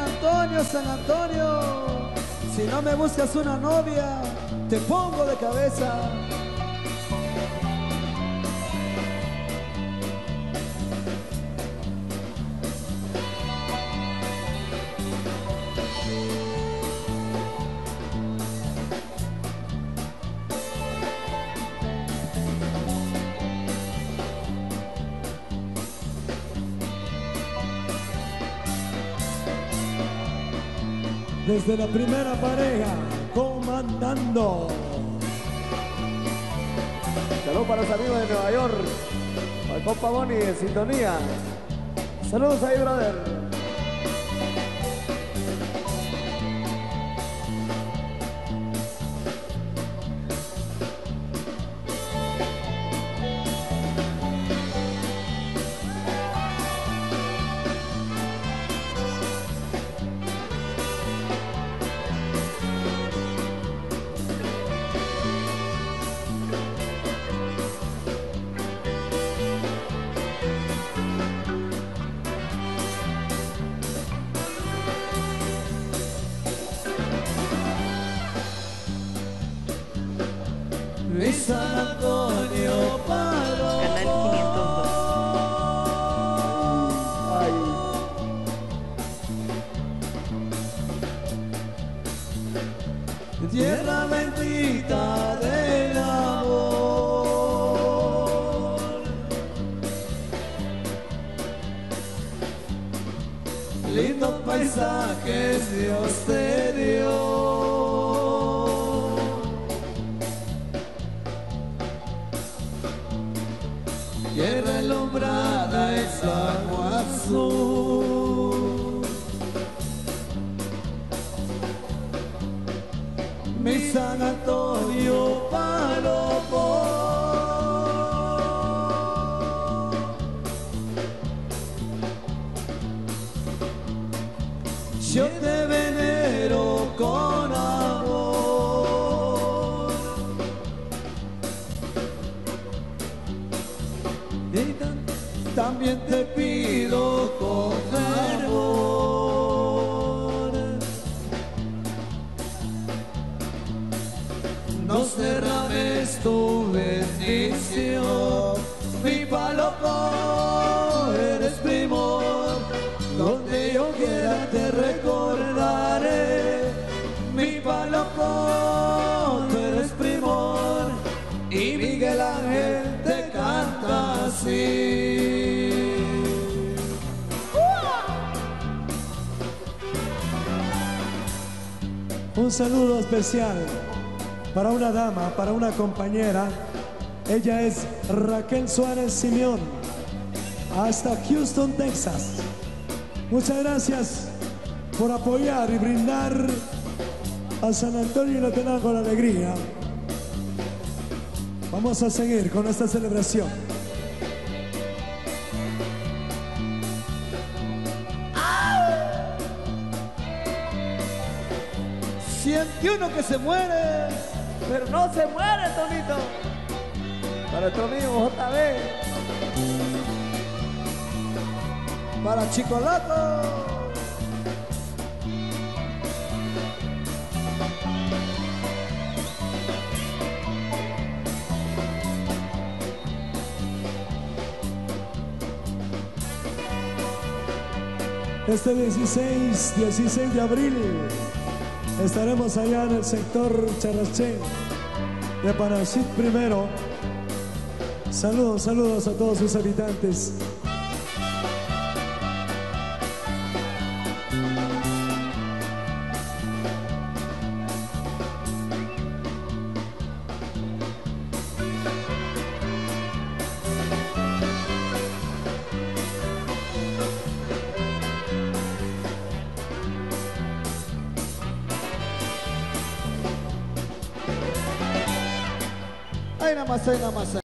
Antonio, San Antonio. Si no me buscas una novia, te pongo de cabeza. Desde la primera pareja, comandando. Saludos para los amigos de Nueva York, para el compa Boni en sintonía. Saludos ahí, brother. Mi San Antonio Palo. Canal 502. Tierra bendita del amor. Lindos paisajes Dios te dio. Tierra alumbrada es agua azul. Mi San Antonio Palomo. Yo te venero con amor. Y también te pido con fervor, nos derrames tu bendición. Mi Palomo, eres primor, donde yo quiera te recordaré. Mi Palomo, tú eres primor, y Miguel Ángel te canta así. Un saludo especial para una dama, para una compañera. Ella es Raquel Suárez Simeón, hasta Houston, Texas. Muchas gracias por apoyar y brindar a San Antonio y Nacional con alegría. Vamos a seguir con esta celebración. Siente uno que se muere, Pero no se muere, Tonito. Para nuestro amigo JB. para Chicolato. Este 16 de abril estaremos allá en el sector Charrachén de Panachit primero. Saludos a todos sus habitantes. Ahí nada más, ahí nada más.